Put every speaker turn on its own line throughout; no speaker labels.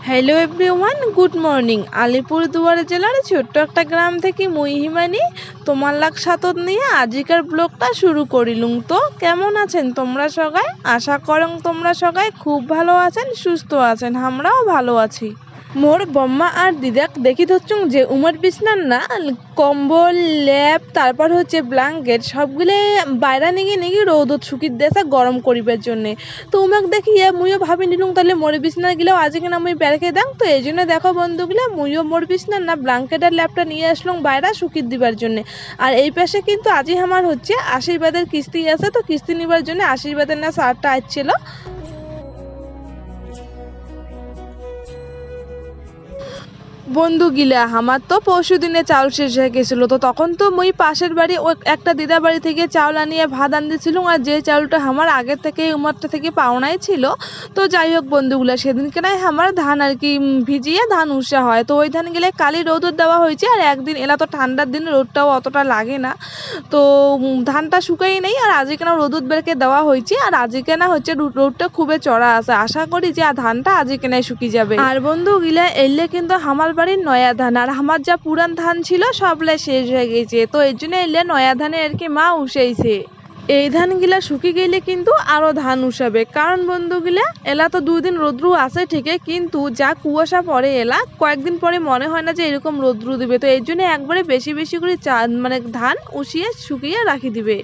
Hello everyone, good morning. Alipurduar জেলার ছোট্ট একটা গ্রাম থেকে মুই হিমানি তোমার লাগ সাথত নিয়ে আজিকার ব্লগটা শুরু করিলুম। তো কেমন আছেন তোমরা সবাই? আশা করং তোমরা সবাই খুব ভালো আছেন, সুস্থ আছেন। আমরাও ভালো আছি। মোর বম্মা আর দিদাক দেখি ধরছুং যে উমর বিছনার না কম্বল, ল্যাপ, তারপর হচ্ছে ব্ল্যাঙ্কেট সবগুলো বাইরা নিগে রৌদত শুকিয়ে দেশা গরম করিবার জন্যে। তো উমাক দেখিয়ে মুইও ভাবি নিলুম তাহলে মোর বিছনার গিলাও আজকে না মুই বেড়াকে দাং। তো এই জন্য দেখো বন্ধুগুলা মুইও মোর বিছনার না ব্ল্যাঙ্কেট আর ল্যাপটা নিয়ে আসলাম বাইরা শুকিয়ে দিবার জন্যে। আর এই পাশে কিন্তু আজি আমার হচ্ছে আশীর্বাদের কিস্তি আছে, তো কিস্তি নিবার জন্য আশীর্বাদের না সারটা আসছিল। বন্ধু গিলা আমার তো পরশু দিনে চাউল শেষ হয়ে গেছিল, তো তখন তো মুই পাশের বাড়ি ও একটা দিদা বাড়ি থেকে চাউল আনিয়ে ভাত আনতেছিলাম। আর যে চাউলটা আমার আগে থেকে উমারটা থেকে পাওনাই ছিল। তো যাই হোক বন্ধুগুলা, সেদিনকে নাই আমার ধান আর কি ভিজিয়ে ধান উষা হয়, তো ওই ধান গেলে কালি রোদর দেওয়া হয়েছে। আর একদিন এলা তো ঠান্ডার দিন রোদটাও অতটা লাগে না, তো ধানটা শুকাই নেই। আর আজকে না রোদুত বেরকে দেওয়া হয়েছে, আর আজকে না হচ্ছে রোদটা খুবই চড়া আছে। আশা করি যে ধানটা আজকে নাই শুকিয়ে যাবে। আর বন্ধু গিলা এলে কিন্তু আমার বাড়ির নয়া ধান, আর আমার যা পুরান ধান ছিল সবলাই শেষ হয়ে গেছে। তো এর জন্য এলে নয়া ধানে আর কি মা উসাইছে। এই ধানগুলা শুকিয়ে গেলে কিন্তু আরো ধান উসাবে, কারণ বন্ধুগুলা এলা তো 2 দিন রোদ্রু আছে ঠিকই, কিন্তু যা কুয়াশা পড়ে এলা কয়েকদিন পরে মনে হয় না যে এরকম রোদ্রু দিবে। তো এর জন্য একবারে বেশি বেশি করে মানে ধান উসিয়ে শুকিয়ে রাখি দিবে।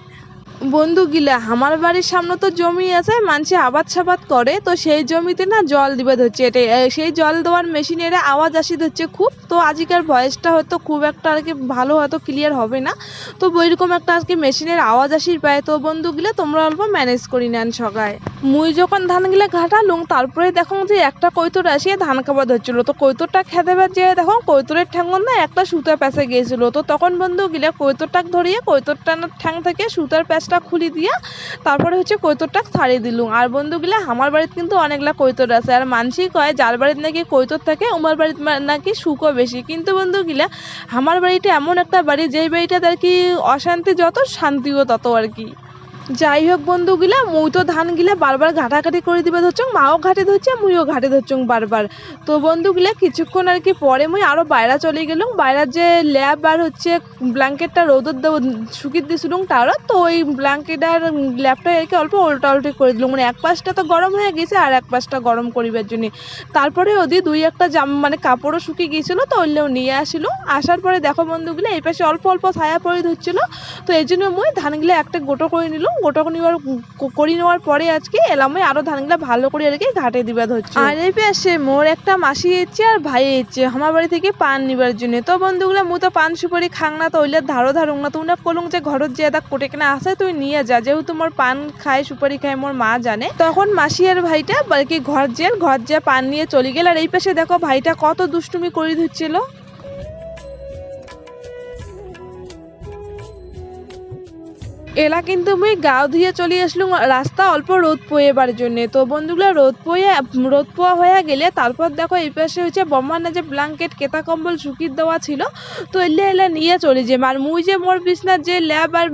বন্ধু গিলা আমার বাড়ির সামনে তো জমি আছে, মানুষে আবাদ সাবাদ করে, তো সেই জমিতে না জল দিবে ধরছে। এটা সেই জল দেওয়ার মেশিনের আওয়াজ আসি ধরছে খুব। তো আজকের ভয়েসটা হয়তো খুব একটা আর কি ভালো হয়তো ক্লিয়ার হবে না, তো ওইরকম একটা আজকে মেশিনের আওয়াজ আসির পায়। তো বন্ধু গিলা তোমরা অল্প ম্যানেজ করি নেন সবাই। মুই যখন ধান গিলা ঘাটালুম তারপরে দেখো যে একটা কৈতর আসিয়ে ধান খাবার ধরছিল। তো কৈতরটা খেতে যেয়ে দেখো কৈতরের ঠ্যাঙ্গন না একটা সুতা প্যাঁচে গিয়েছিল। তো তখন বন্ধু গিলা কৈতরটাক ধরিয়ে কৈতরটার ঠ্যাং থেকে সুতার প্যাঁচটা খুলি দিয়া তারপরে হচ্ছে কৈতরটাক ছাড়িয়ে দিলুম। আর বন্ধুগুলা আমার বাড়িতে কিন্তু অনেকগুলা কৈতর আছে, আর মানসিক কয় যার বাড়িতে নাকি কৈতর থাকে উমার বাড়িতে নাকি সুখও বেশি। কিন্তু বন্ধুগুলা আমার বাড়িটা এমন একটা বাড়ি, যেই বাড়িটাতে আর কি অশান্তি যত শান্তিও তত আর কি। যাই হোক বন্ধুগুলা মুই তো ধানগুলা বারবার ঘাটাঘাটি করে দিবে ধরছং, মাও ঘাটে ধরছে মুইও ঘাটে ধরছং বারবার। তো বন্ধুগুলা কিছুক্ষণ আর কি পরে মুই আরো বাইরা চলে গেলুম। বাইরার যে ল্যাব আর হচ্ছে ব্ল্যাঙ্কেটটা রোদর শুকিয়ে দিয়েছিলুম তারও, তো ওই ব্ল্যাঙ্কেট আর ল্যাবটা আর কি অল্প উল্টা উল্টি করে দিলুম। মানে এক পাশটা তো গরম হয়ে গেছে আর এক পাশটা গরম করিবার জন্য। তারপরে ওদি 2-1টা মানে কাপড়ও শুকিয়ে গিয়েছিল, তো ওইলেও নিয়ে আসিল। আসার পরে দেখো বন্ধুগুলা এই পাশে অল্প অল্প ছায়া পড়ে ধরছিল। তো এই জন্য মুই ধানগুলা একটা গোটো করে নিলাম। গোটো করে নেওয়ার পরে আজকে এলাম আরো ধানগুলা ভালো করে আর কি ঘাটে দিবা ধরছি। আর এই পাশে মোর একটা মাসি এসছে আর ভাই এসছে আমার বাড়ি থেকে পান নিবার জন্য। তো বন্ধুগুলা মুই তো পান সুপারি খাং না, তো ওইলে ধারুং না। তোমরা কলুং যে ঘরত যে এটা কোটে কেনা আছে তুই নিয়ে যা, যেহেতু মোর পান খায় সুপারি খায় মোর মা জানে। তখন মাসি আর ভাইটা আর কি ঘর যে পান নিয়ে চলে গেল। আর এই পাশে দেখো ভাইটা কত দুষ্টুমি করে ধরছিল। এলা কিন্তু মুই গাও ধুয়ে চলে আসলুম রাস্তা অল্প রোদ পোয়েবার জন্য। তো বন্ধুগুলা রোদ পোয়া হয়ে গেলে তারপর দেখো এই পাশে হচ্ছে বম্মার না যে ব্ল্যাঙ্কেট কেতা কম্বল শুকিয়ে দেওয়া ছিল, তো এলা নিয়ে চলে যে। আর মুই যে মোর বিছনার যে ল্যাব আর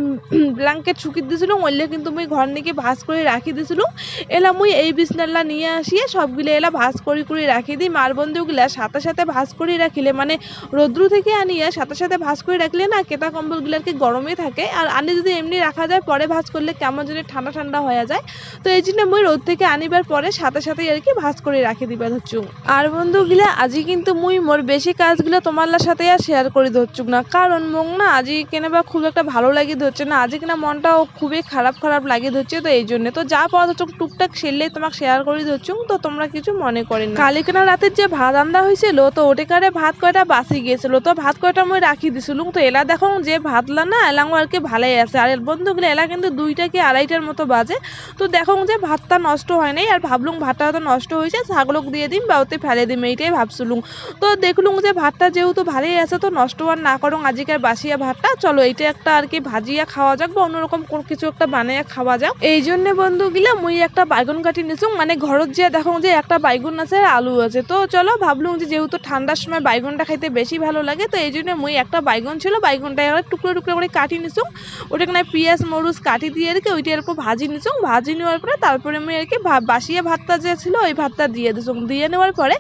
ব্ল্যাঙ্কেট শুকিয়ে দিয়েছিলাম ওইলে কিন্তু মুই ঘর নিয়ে ভাজ করে রাখি দিয়েছিলাম। এলা মুই এই বিছনারলা নিয়ে আসিয়ে সবগুলো এলা ভাজ করে রাখি দিই। মার বন্ধুগুলা সাথে সাথে ভাজ করে রাখিলে মানে রোদ্রু থেকে আনিয়ে সাথে সাথে ভাজ করে রাখলে না কেতা কম্বলগুলো আর কি গরমে থাকে। আর আনি যদি এমনি রাখা যায় পরে ভাজ করলে কেমন যেন ঠান্ডা ঠান্ডা হয়ে যায়। তো এই জন্য মুই রোদ থেকে আনিবার পরে সাথে সাথে আর কি ভাজ করে রাখি দিবা ধরছু। আর বন্ধুগুলা আজি কিন্তু মুই মোর বেশি কাজগুলো তোমার সাথে আর শেয়ার করে ধরছুক না, কারণ মোক না আজি কেনবা খুব একটা ভালো লাগে ধরছে না। আজি কিনা মনটাও খুবই খারাপ লাগে ধরছে। তো এই জন্য তো যা পাওয়া ধরছুক টুকটাক সেরলেই তোমাকে শেয়ার করে ধরছুক, তো তোমরা কিছু মনে করেন না। কালি কেনা রাতের যে ভাত রান্না হয়েছিল তো ওটাকারে ভাত কয়টা বাসি গিয়েছিল, তো ভাত কয়টা মুই রাখি দিছিলুম। তো এলা দেখো যে ভাতলা না এলাম আর কি ভালোই আছে। আর বন্ধুগুলো এলা কিন্তু 2টা কি 2:30টার মতো বাজে। তো দেখো যে ভাতটা নষ্ট হয় নাই, আর ভাবলুম ভাতটা তো নষ্ট হয়েছে ছাগলক দিয়ে দিম বা ওতে ফেলে দিম, এইটাই ভাবছিলুম। তো দেখলুম যে ভাতটা যেহেতু ভালোই আছে তো নষ্ট আর না করুন আজিকার বাসিয়া ভাতটা, চলো এইটা একটা আর কি ভাজিয়া খাওয়া যাক বা অন্যরকম কিছু একটা বানাইয়া খাওয়া যাক। এই জন্য বন্ধুগুলা মুই একটা বাইগুন কাটি নিছুম, মানে ঘরত যে দেখো যে একটা বাইগুন আছে আর আলু আছে। তো চলো ভাবলুম যে যেহেতু ঠান্ডার সময় বাইগুনটা খাইতে বেশি ভালো লাগে, তো এই জন্য মুই একটা বাইগুন ছিল বাইগুনটা টুকরো টুকরো করে কাটি নিছুম, ওটাকে না পেঁয়াজ মরিচ কাটি দিয়ে আর কি ওইটা এরকম ভাজি নিছুম। ভাজি নেওয়ার পরে তারপরে আমি আর কি বাসিয়া ভাতটা যে ছিল ওই ভাতটা দিয়ে দিছুম। দিয়ে নেওয়ার পরে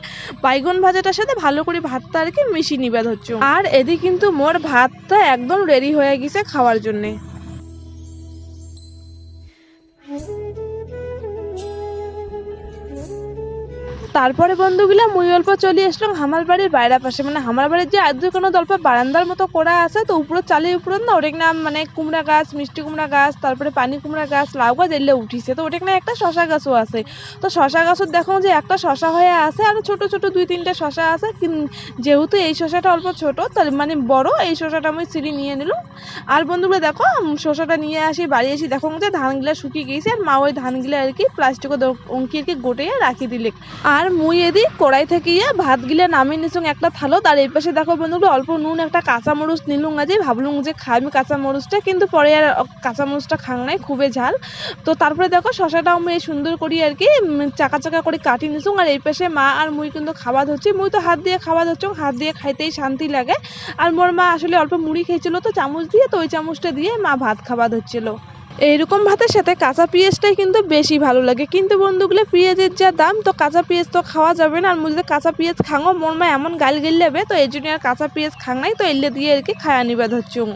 বাইগুন ভাজাটার সাথে ভালো করে ভাতটা আর কি মিশিয়ে নিবে হচ্ছে। আর এদিকে কিন্তু মোর ভাতটা একদম রেডি হয়ে গেছে খাওয়ার জন্য। তারপরে বন্ধুগুলা মুই অল্প চলে আসলাম আমার বাড়ির বাইরে পাশে, মানে আমার বাড়ির যে আদ্র কোনো অল্প বারান্দার মতো করা আছে, তো উপরে চালের উপরে না ওটা না মানে কুমড়া গাছ, মিষ্টি কুমড়া গাছ, তারপরে পানি কুমড়া গাছ, লাউ গাছ এলে উঠিছে। তো ওটা না একটা শশা গাছও আছে। তো শশা গাছও দেখো যে একটা শশা হয়ে আছে আর ছোট ছোট 2-3টা শশা আছে। যেহেতু এই শশাটা অল্প ছোট তার মানে বড়, এই শশাটা আমি সিঁড়ি নিয়ে নিলাম। আর বন্ধুগুলো দেখো শশাটা নিয়ে আসি বাড়ি এসে দেখো যে ধানগুলা শুকিয়ে গেছে, আর মা ওই ধানগুলা আর কি প্লাস্টিকে অঙ্কি আর কি গোটাইয়া রাখি দিলে। আর মুই এদি কড়াই থেকে ভাত গিলা নামিয়ে নিছুং একটা থালত। আর এই পাশে দেখো বন্ধুগুলো অল্প নুন একটা কাঁচামরিচ নিলুম, আজ ভাবলুম যে খাইমি কাঁচামরিচটা, কিন্তু পরে আর কাঁচামরিচটা খাং নাই, খুবই ঝাল। তো তারপরে দেখো শশাটাও আমি সুন্দর করি আর কি চাকা চাকা করে কাটি নিছুং। আর এই পাশে মা আর মুই কিন্তু খাওয়া ধরছি, মুই তো হাত দিয়ে খাওয়া ধরছ, হাত দিয়ে খাইতেই শান্তি লাগে। আর মোর মা আসলে অল্প মুড়ি খেয়েছিল তো চামচ দিয়ে, তো ওই চামচটা দিয়ে মা ভাত খাওয়া ধরছিল। এইরকম ভাতের সাথে কাঁচা পেঁয়াজটাই কিন্তু বেশি ভালো লাগে, কিন্তু বন্ধুগুলো পেঁয়াজের যা দাম তো কাঁচা পেঁয়াজ তো খাওয়া যাবে না। আর মুই যদি কাঁচা পেঁয়াজ খাঙো মোর মা এমন গাল গেলে, তো এই জন্য আর কাঁচা পেঁয়াজ খাং নাই, তো এলে দিয়ে আর কি খায়া নিবা ধরছুম।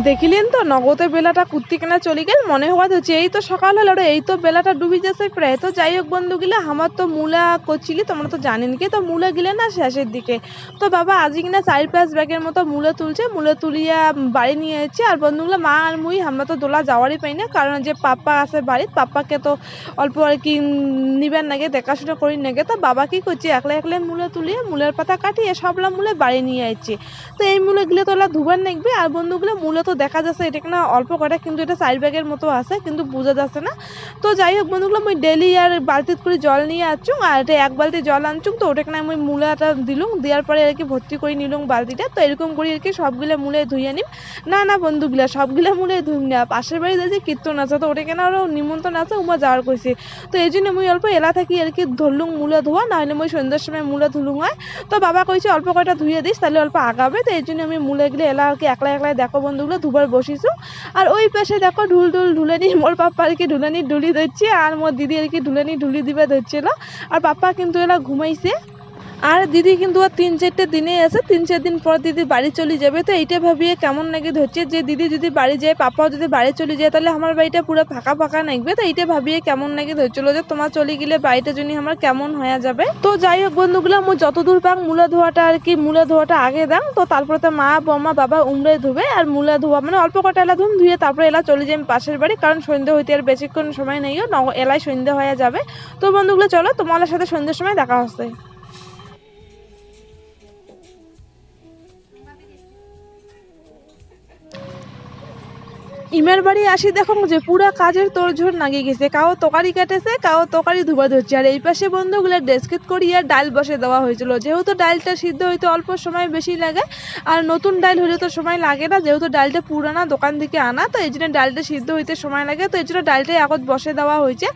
দেখিলেন তো নগদের বেলাটা কুত্তি কেনা চলে গেল, মনে হওয়া হচ্ছে এই তো সকাল হলো রে, এই তো বেলাটা ডুবি যাচ্ছে প্রায়। তো যাই হোক বন্ধুগুলা আমার তো মূলা করছিলি তোমরা তো জানেন কি, তো মূলা গিলে না শেষের দিকে। তো বাবা আজ কিনা 4-5 ব্যাগের মতো মূলা তুলছে, মূলা তুলিয়া বাড়ি নিয়ে যাচ্ছে। আর বন্ধুগুলা মা আর মুই আমরা তো দোলা যাওয়ারই পাই না, কারণ যে পাপ্পা আছে বাড়ির, পাপ্পাকে তো অল্প আর কি নিবেন নাগে দেখাশোনা করি নাগে। তো বাবা কি করছে একলা একলা মূলা তুলিয়ে মূলার পাতা কাটিয়ে সবলা মূলে বাড়ি নিয়ে যাচ্ছে। তো এই মূলা গিলে তো ওলা ধুবার নাকবে। আর বন্ধুগুলো মূলা তো দেখা যাচ্ছে এটা না অল্প কটা, কিন্তু এটা 4 ব্যাগের মতো আছে, কিন্তু বোঝা যাচ্ছে না। তো যাই হোক বন্ধুগুলো মুই ডেলি আর বালতি করে জল নিয়ে আসছুম, আর এটা 1 বালতি জল আনছুম। তো ওটাকে না আমি মূলাটা দিলুম, দেওয়ার পরে আর কি ভর্তি করে নিলুম বালতিটা। তো এরকম করে আর কি সবগুলো মূলে ধুইয়া নিম। না বন্ধুগুলা সবগুলো মূলে ধুইম না, পাশের বাড়ি যে কীর্তন আছে তো ওটাকে না আরও নিমন্ত্রণ আছে উমা যাওয়ার কইছে। তো এই জন্য মুই অল্প এলা থাকি আর কি ধরলুম মূলা ধোয়া, নাহলে মুই সন্ধ্যার সময় মূলা ধুলুম হয়। তো বাবা কইছে অল্প কয়টা ধুয়ে দিস তাহলে অল্প আগাবে। তো এই জন্য আমি মূলাগুলো এলা আর কি একলা একলাই দেখো বন্ধুগুলো ধুবার বসিছু। আর ওই পাশে দেখো ঢুলানি মোর পাপ্পা আর কি ঢুলানি ঢুলি ধরছে, আর মোর দিদি আর কি ঢুলানি ঢুলি দিবে ধরছিল। আর পাপ্পা কিন্তু এলা ঘুমাইছে। আর দিদি কিন্তু আর 3-4 দিনে আছে, 3-4 দিন পর দিদি বাড়ি চলে যাবে। তো এইটা ভাবিয়ে কেমন নাকি ধরছে যে দিদি যদি বাড়ি যায় পাপাও যদি বাড়ি চলে যায় তাহলে আমার বাড়িটা পুরো ফাঁকা ফাঁকা লাগবে। তো এইটা ভাবিয়ে কেমন নাকি ধরছিল যে তোমার চলে গেলে বাড়িটা জন্য আমার কেমন হয়ে যাবে। তো যাই হোক বন্ধুগুলো মই যতদূর পাক মূলা ধোয়াটা আর কি মূলা ধোয়াটা আগে দাম। তো তারপরে তো মা বৌমা বাবা উমরাই ধুবে, আর মূলা ধোয়া মানে অল্প কটা এলা ধুয়ে তারপরে এলা চলে যাই পাশের বাড়ি, কারণ সন্ধ্যে হইতে আর বেশিক্ষণ সময় নেই, এলাই সন্ধ্যে হয়ে যাবে। তো বন্ধুগুলো চলো তোমাদের সাথে সন্ধ্যের সময় দেখা হচ্ছে। ইমের বাড়ি আসি দেখো যে পুরা কাজের তোড়জোড় নাগিয়ে গেছে, কাও তরকারি কাটেছে কাও তরকারি ধুবা ধরছে। আর এই পাশে বন্ধুগুলো ডেস্কিট করিয়া ডাল বসে দেওয়া হয়েছিল, যেহেতু ডালটা সিদ্ধ হইতে অল্প সময় বেশি লাগে, আর নতুন ডাল হইলে তো সময় লাগে না, যেহেতু ডালটা পুরানা দোকান থেকে আনা, তো এই জন্য ডালটা সিদ্ধ হইতে সময় লাগে। তো এই জন্য ডালটাই আগত বসে দেওয়া হয়েছে,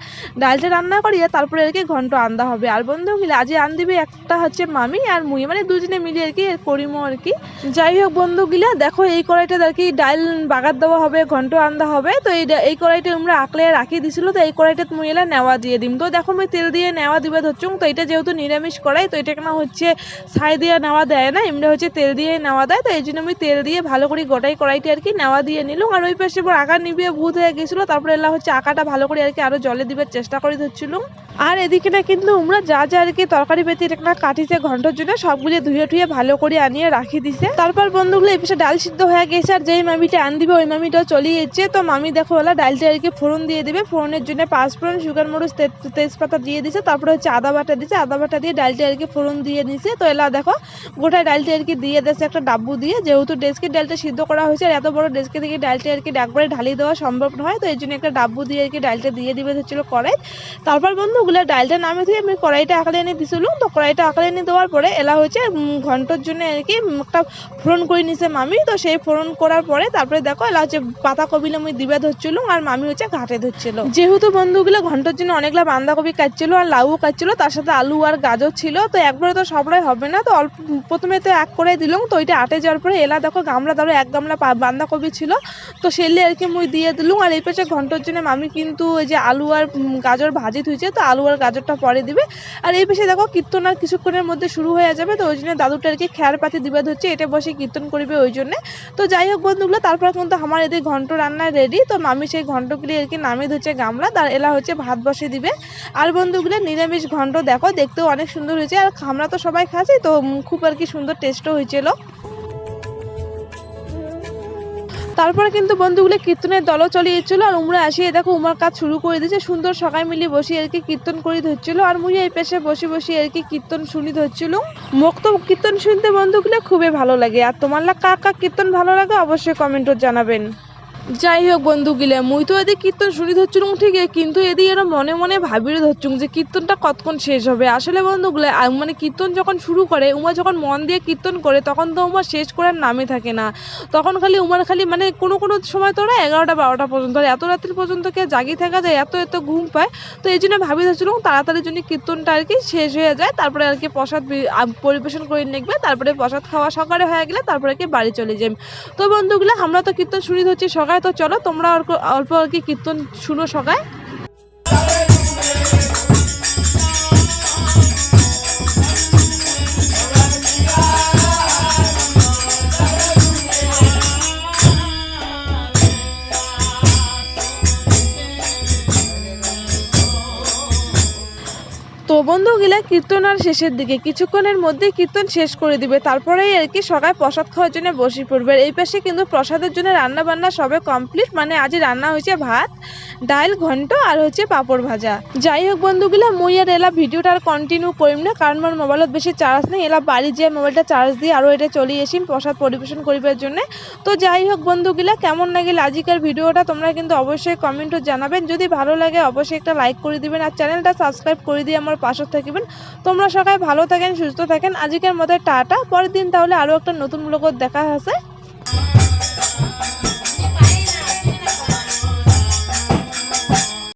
ডালটা রান্না করিয়া তারপরে আর কি ঘন্ট আনতে হবে। আর বন্ধুগুলো আজ আন দিবে একটা হচ্ছে মামি আর মুই, মানে দুজনে মিলে আর কি করিমো আর কি। যাই হোক বন্ধুগুলা দেখো এই কড়াইটা আর কি ডাল বাগার দেওয়া হবে ঘন্ট আনতে হবে। তো এই কড়াইটা আমরা আকলে রাখি দিছিল, তো এই কড়াইটা মুই এলা নেওয়া দিয়ে দিম। তো দেখো আমি তেল দিয়ে নেওয়া দিবে ধরছুম। তো এটা যেহেতু নিরামিষ কড়াই তো এটা কেন হচ্ছে ছাই দিয়ে নেওয়া দেয় না, এমনি হচ্ছে তেল দিয়ে নেওয়া দেয়। তো এই জন্য আমি তেল দিয়ে ভালো করে গোটাই কড়াইটা আর কি নেওয়া দিয়ে নিলাম। আর ওই পাশে আঁকা নিবিয়ে ভূত হয়ে গেছিলো, তারপরে এলা হচ্ছে আঁকাটা ভালো করে আর কি আরো জলে দিবার চেষ্টা করে ধরছিলাম। আর এদিকে না কিন্তু আমরা যা যা আর কি তরকারি পেতে একটা কাটিছে ঘন্টার জন্য সবগুলো ধুয়ে টুয়ে ভালো করে আনিয়ে রাখি দিছে। তারপর বন্ধুগুলো এই পাশে ডাল সিদ্ধ হয়ে গেছে আর যেই মামিটা আন দিবে ওই মামিটাও চলে যাচ্ছে। তো মামি দেখো ওলা ডালটা আর কি ফোড়ন দিয়ে দিবে, ফোড়নের জন্য পাঁচফোড়ন শুকনো মরিচ তেজপাতা দিয়ে দিছে, তারপরে হচ্ছে আদা বাটা দিছে, আদা বাটা দিয়ে ডালটা আর কি ফোড়ন দিয়ে দিছে। তো এলা দেখো গোটা ডালটা আর কি দিয়ে দিয়েছে একটা ডাব্বু দিয়ে, যেহেতু ডেস্কের ডালটা সিদ্ধ করা হয়েছে আর এত বড় ডেস্কে থেকে ডালটা আর কি একবারে ঢালি দেওয়া সম্ভব নয়, তো এই জন্য একটা ডাব্বু দিয়ে আর কি ডালটা দিয়ে দিবে হচ্ছিল কড়াই। তারপর বন্ধুগুলো ডালটা নামে দিয়ে আমি কড়াইটা আঁকড়ে এনে দিছিলাম। তো কড়াইটা আঁকড়ে এনে দেওয়ার পরে এলা হচ্ছে ঘন্টার জন্য আর কি একটা ফোড়ন করে নিছে মামি। তো সেই ফোড়ন করার পরে তারপরে দেখো এলা হচ্ছে পাতাকপিলে আমি দিবে ধরছিল আর মামি হচ্ছে ঘাটে ধরছিল। যেহেতু বন্ধুগুলো ঘন্টার জন্য অনেকগুলা বাঁধাকপি কাটছিল আর লাউ কাটছিল, তার সাথে আলু আর গাজর ছিল। তো একবারে তো সবটাই হবে না, তো অল্প প্রথমে তো এক করে দিলাম। তো ওইটা আটে যাওয়ার পরে এলা দেখো গামলা ধরো এক গামলা বাঁধাকপি ছিল, তো সেলে আর কি মুই দিয়ে দিলুম। আর এই পাশে ঘন্টার জন্য মামি কিন্তু ওই যে আলু আর গাজর ভাজি থুইছে, তো আলু আর গাজরটা পরে দিবে। আর এই পাশে দেখো কীর্তন আর কিছুক্ষণের মধ্যে শুরু হয়ে যাবে, তো ওই জন্য দাদুটা আর কি খেয়ার পাতি দিবে হচ্ছে, এটা বসে কীর্তন করবে ওই জন্য। তো যাই হোক বন্ধুগুলো তারপর কিন্তু আমার এদের ঘন্ট রান্না রেডি। তো মামি সেই ঘন্টগুলি আর কি নামিয়ে ধরছে গামলা, তার এলা হচ্ছে ভাত বসে দিবে। আর বন্ধুগুলো নিরামিষ ঘন্ট দেখো দেখতেও অনেক সুন্দর হয়েছে, আর আমরা তো সবাই খাচ্ছি, তো খুব আর কি সুন্দর টেস্টও হয়েছিল। তারপরে কিন্তু বন্ধুগুলো কীর্তনের দলও চলে এসেছিল আর উমরা আসিয়ে দেখো উমার কাজ শুরু করে দিয়েছে, সুন্দর সবাই মিলে বসে আর কি কীর্তন করে ধরছিল। আর মুই এই পেশে বসে বসে আর কি কীর্তন শুনি ধরছিল। মোক তো কীর্তন শুনতে বন্ধুগুলো খুবই ভালো লাগে। আর তোমার কার কার কীর্তন ভালো লাগে অবশ্যই কমেন্টে জানাবেন। যাই হোক বন্ধুগুলো মুই তো এদের কীর্তন শুনি ধরছিলাম ঠিকই, কিন্তু এদের এরা মনে মনে ভাবিয়ে ধরছুম যে কীর্তনটা কতক্ষণ শেষ হবে। আসলে বন্ধুগুলো মানে কীর্তন যখন শুরু করে উমা যখন মন দিয়ে কীর্তন করে তখন তো উমা শেষ করার নামই থাকে না। তখন খালি উমার খালি মানে কোনো কোনো সময় তো ওরা 11টা 12টা পর্যন্ত, আর এত রাত্রি পর্যন্ত কে জাগি থাকা যায়, এত এত ঘুম পায়। তো এই জন্য ভাবি ধরছিলাম তাড়াতাড়ি জন্য কীর্তনটা আর কি শেষ হয়ে যায়, তারপরে আর কি প্রসাদ পরিবেশন করে নেবে, তারপরে প্রসাদ খাওয়া সকালে হয়ে গেলে তারপরে আর কি বাড়ি চলে যাই। তো বন্ধুগুলো আমরা তো কীর্তন শুনি ধরছি সকালে, তো চলো তোমরা অল্প আর কি কীর্তন শুনো সকাল। তো বন্ধুগুলা কীর্তন আর শেষের দিকে কিছুক্ষণের মধ্যে কীর্তন শেষ করে দিবে, তারপরেই আর কি সবাই প্রসাদ খাওয়ার জন্য বসে পড়বে। এই পাশে কিন্তু প্রসাদের জন্য রান্না বান্না সবে কমপ্লিট, মানে আজ রান্না হয়েছে ভাত ডাল ঘন্ট আর হচ্ছে পাঁপড় ভাজা। যাই হোক বন্ধুগুলা মুই আর এলা ভিডিওটা আর কন্টিনিউ করিম না, কারণ আমার মোবাইলত বেশি চার্জ নেই। এলা বাড়ি যেয়ে মোবাইলটা চার্জ দিয়ে আরও এটা চলে এসিম প্রসাদ পরিবেশন করিবার জন্য। তো যাই হোক বন্ধুগুলা কেমন লাগিল আজিকার ভিডিওটা তোমরা কিন্তু অবশ্যই কমেন্টে জানাবেন। যদি ভালো লাগে অবশ্যই একটা লাইক করে দিবেন আর চ্যানেলটা সাবস্ক্রাইব করে দিয়ে আমার পাশে থাকবেন। তোমরা সবাই ভালো থাকেন সুস্থ থাকেন, আজকের মতো টাটা। পরের দিন তাহলে আরো একটা নতুন ব্লগ দেখা আছে।